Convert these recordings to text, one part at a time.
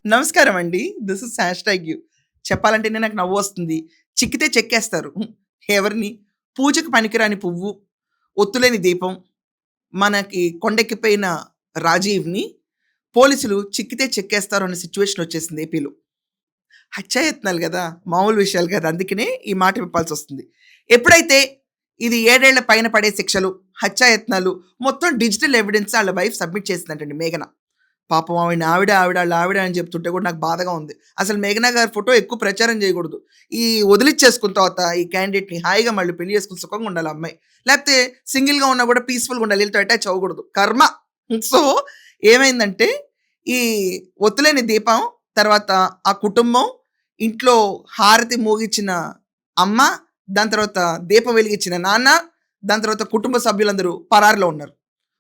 నమస్కారం అండి. This is hashtag U. చెప్పాలంటేనే నాకు నవ్వొస్తుంది. చిక్కితే చెక్కేస్తారు. ఎవరిని? పూజకు పనికిరాని పువ్వు, ఒత్తులేని దీపం, మనకి కొండెక్కిపోయిన రాజీవ్‌ని పోలీసులు చిక్కితే చెక్కేస్తారు అన్న సిట్యుయేషన్ వచ్చేసింది ఏపీలో. హత్యాయత్నాలు గదా! మామూలు విషయాలు కాదు. అందుకనే ఈ మాట విప్పాల్సొస్తుంది. ఎప్పుడైతే ఇది 7 ఏళ్ల పైన పడే శిక్షలు, హత్యాయత్నాలు మొత్తం డిజిటల్ ఎవిడెన్స్ ఆళ్ళ వైఫ్ సబ్మిట్ చేసిందంటండి మేఘన. పాపం ఆవిడ అని చెప్తుంటే కూడా నాకు బాధగా ఉంది. అసలు మేఘనా గారి ఫోటో ఎక్కువ ప్రచారం చేయకూడదు. ఈ వదిలిచ్చేసుకున్న తర్వాత ఈ క్యాండిడేట్‌ని హాయిగా మళ్ళీ పెళ్లి చేసుకొని సుఖంగా ఉండాలి ఆ అమ్మాయి. లేకపోతే సింగిల్‌గా ఉన్నా కూడా పీస్‌ఫుల్‌గా ఉండాలి. ఈళ్ళతో అటాచ్ అవ్వకూడదు. కర్మ. సో, ఏమైందంటే ఈ ఒత్తులేని దీపం తర్వాత ఆ కుటుంబం, ఇంట్లో హారతి మోగిచ్చిన అమ్మ, దాని తర్వాత దీపం వెలిగించిన నాన్న, దాని తర్వాత కుటుంబ సభ్యులందరూ పరారులో ఉన్నారు.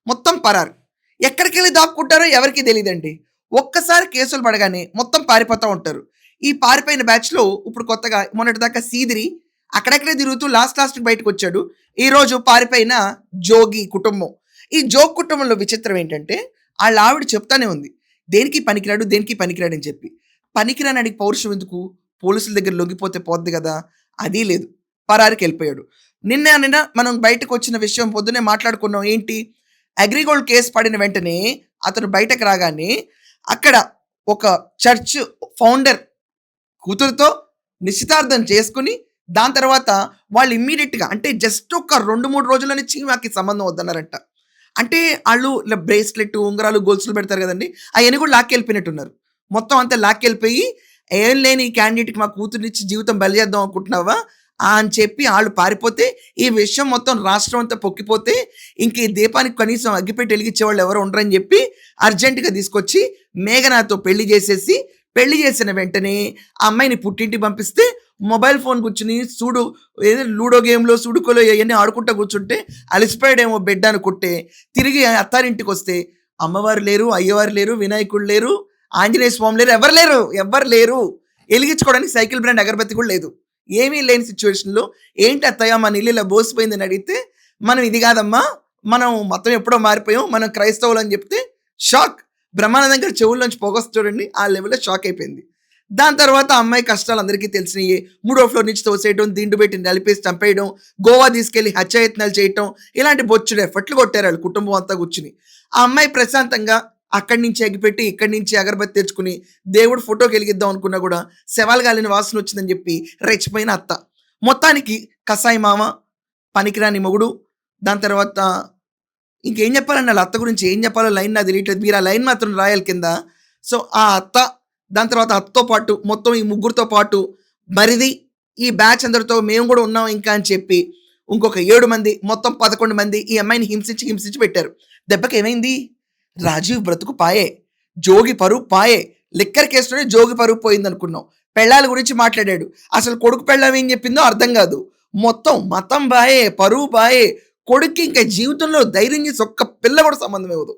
మొత్తం పరారు. ఎక్కడికెళ్ళి దాక్కుంటారో ఎవరికీ తెలీదండి. ఒక్కసారి కేసులు పడగానే మొత్తం పారిపోతా ఉంటారు. ఈ పారిపోయిన బ్యాచ్‌లో ఇప్పుడు కొత్తగా మొన్నటిదాకా సీదిరి అక్కడక్కడే తిరుగుతూ లాస్ట్‌కి బయటకొచ్చాడు. ఈరోజు పారిపోయిన జోగి కుటుంబం. ఈ జోగ్ కుటుంబంలో విచిత్రం ఏంటంటే ఆళ్ళావిడ చెప్తానే ఉంది. దేనికి పనికిరాడు అని చెప్పి. పనికిరానడికి పౌరుషం ఎందుకు? పోలీసుల దగ్గర లొంగిపోతే పోద్ది గదా! అది లేదు. పరారికెళ్ళిపోయాడు. నిన్న మనం బయటకొచ్చిన విషయం పొద్దున్నే మాట్లాడుకున్నాం. ఏంటి? అగ్రిగోల్డ్ కేస్ పడిన వెంటనే అతను బయటకు రాగానే అక్కడ ఒక చర్చ్ ఫౌండర్ కూతురుతో నిశ్చితార్థం చేసుకొని దాని తర్వాత వాళ్ళు ఇమ్మీడియట్‌గా అంటే జస్ట్ ఒక 2, 3 రోజుల్లోనే మాకు ఈ సంబంధం వద్దన్నారంట. అంటే ఆళ్ళు ఇలా బ్రేస్‌లెట్, ఉంగరాలు, గొలుసులు పెడతారు గదండీ! అయన్నీ కూడా లాక్కెళ్ళిపోయినట్టున్నారు. మొత్తం అంతా లాక్కెళ్ళిపోయి ఏం లేని ఈ క్యాండిడేట్‌కి మా కూతురినిచ్చి జీవితం బలి చేద్దాం అనుకుంటున్నావా? అని చెప్పి ఆళ్ళు పారిపోతే, ఈ విషయం మొత్తం రాష్ట్రం అంతా పొక్కిపోతే, ఇంక ఈ దీపానికి కనీసం అగ్గిపెట్టి ఎలిగించేవాళ్ళు ఎవరు ఉండరని చెప్పి అర్జెంట్‌గా తీసుకొచ్చి మేఘనాతో పెళ్లి చేసేసి, పెళ్లి చేసిన వెంటనే ఆ అమ్మాయిని పుట్టింటికి పంపిస్తే, మొబైల్ ఫోన్ కూర్చొని ఏదో లూడో గేమ్‌లో, సుడుకోలో ఇయన్నీ ఆడుకుంటా కూర్చుంటే, అలిసిపోయాడేమో బిడ్డ అనుకుంటే, తిరిగి అత్తారింటికొస్తే అమ్మవారు లేరు, అయ్యవారు లేరు, వినాయకుడు లేరు, ఆంజనేయ స్వామి లేరు, ఎవ్వరు లేరు. ఎలిగించుకోవడానికి సైకిల్ బ్రాండ్ అగరబత్తి కూడా లేదు. ఏమీ లేని సిట్యుయేషన్‌లో ఏంటి అత్తయ్య మన ఇల్లు ఇలా బోసిపోయిందని అడిగితే, మనం ఇది కాదమ్మా, మనం మొత్తం ఎప్పుడో మారిపోయాం, మనం క్రైస్తవులని చెప్తే షాక్. బ్రహ్మానందం గారి చెవుల్లోంచి పొగొస్తుంది చూడండి, ఆ లెవెల్‌లో షాక్ అయిపోయింది. దాని తర్వాత ఆ అమ్మాయి కష్టాలు అందరికీ తెలిసినయే. మూడో ఫ్లోర్ నుంచి తోసేయడం, దిండు పెట్టి నలిపేసి చంపేయడం, గోవా తీసుకెళ్ళి హత్యాయత్నాలు చేయటం, ఇలాంటి బొచ్చెడు ఎఫర్ట్‌లు కొట్టారు ఆళ్ళు కుటుంబం అంతా కూర్చొని. ఆ అమ్మాయి ప్రశాంతంగా అక్కడి నుంచి అగ్గిపెట్టి, ఇక్కడి నుంచి అగరబత్తి తెచ్చుకొని, దేవుడు ఫోటోకి ఎలిగిద్దాం అనుకున్నా కూడా శవాలు గాలిన వాసన వచ్చిందని చెప్పి రెచ్చిపోయిన అత్త. మొత్తానికి కసాయి మామ, పనికిరాని మొగుడు, దాని తర్వాత ఇంకేం చెప్పాలండి ఆళ్ళ అత్త గురించి ఏం చెప్పాలో లైన్ నాకు తెలియట్లేదు. మీరు ఆ లైన్ మాత్రం రాయాలి కింద. సో, ఆ అత్త, దాని తర్వాత అత్తతో పాటు మొత్తం ఈ ముగ్గురితో పాటు మరిది, ఈ బ్యాచ్ అందరితో మేము కూడా ఉన్నాం ఇంకా అని చెప్పి ఇంకొక 7 మంది, మొత్తం 11 మంది ఈ అమ్మాయిని హింసించి పెట్టారు. దెబ్బకేమైంది? రాజీవ్ బ్రతుకు పాయే. జోగి పరువు పాయే. లిక్కర్ కేసులోనే జోగి పరువు పోయిందనుకున్నాం. పెళ్ళాల గురించి మాట్లాడాడు. అసలు కొడుకు పెళ్ళాం ఏం చెప్పిందో అర్థం కాదు. మొత్తం మతం బాయే, పరువు బాయే. కొడుక్కి ఇంకా జీవితంలో ధైర్యం చేసి ఒక్క పిల్ల కూడా సంబంధం ఇవ్వదు.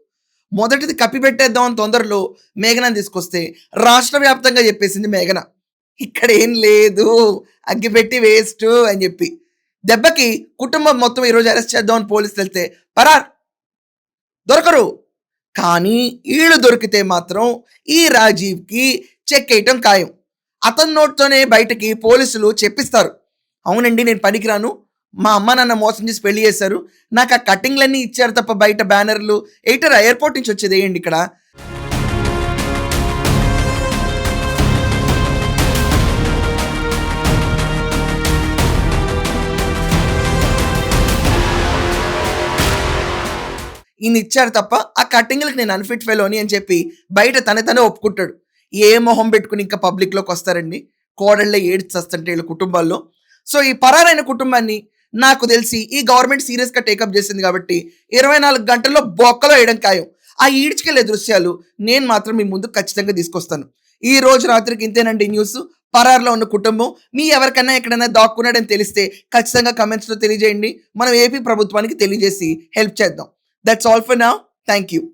మొదటిది కప్పిపెట్టేద్దాం అని తొందరలో మేఘనని తీసుకొస్తే రాష్ట్ర వ్యాప్తంగా చెప్పేసింది మేఘన. ఇక్కడేం లేదు. అగ్గిపెట్టి వేస్టు అని చెప్పి. దెబ్బకి కుటుంబం మొత్తం ఈరోజు అరెస్ట్ చేద్దామని పోలీసులెళ్తే పరార్. దొరకరు. కానీ ఈళ్ళు దొరికితే మాత్రం ఈ రాజీవ్‌కి చెక్కేయటం ఖాయం. అతని నోటితోనే బయటకి పోలీసులు చెప్పిస్తారు. అవునండి నేను పనికిరాను. మా అమ్మ నాన్న మోసం చేసి పెళ్లి చేశారు. నాకు ఆ కటింగ్‌లన్నీ ఇచ్చారు తప్ప బయట బ్యానర్‌లు ఎయిటర్ ఎయిర్‌పోర్ట్ నుంచి వచ్చేది ఎయండి ఇక్కడ. ఈయనిచ్చారు తప్ప ఆ కటింగ్‌లకి నేను అన్‌ఫిట్ ఫెలోని అని చెప్పి బయట తనే ఒప్పుకుంటాడు. ఏ మొహం పెట్టుకొని ఇంకా పబ్లిక్‌లోకొస్తారండి. కోడళ్ళే ఏడ్చి చస్తుంటే ఈళ్ళ కుటుంబాల్లో. సో, ఈ పరారైన కుటుంబాన్ని నాకు తెలిసి ఈ గవర్నమెంట్ సీరియస్‌గా టేకప్ చేసింది కాబట్టి 24 గంటల్లో బొక్కలో ఎయడం ఖాయం. ఆ ఈడ్చుకెళ్ళే దృశ్యాలు నేను మాత్రం మీ ముందుకు ఖచ్చితంగా తీసుకొస్తాను. ఈ రోజు రాత్రికి ఇంతేనండి న్యూసు. పరారులో ఉన్న కుటుంబం మీ ఎవరికన్నా ఎక్కడైనా దాక్కున్నాడని తెలిస్తే ఖచ్చితంగా కామెంట్స్‌లో తెలియజేయండి. మనం ఏపీ ప్రభుత్వానికి తెలియజేసి హెల్ప్ చేద్దాం. That's all for now. Thank you.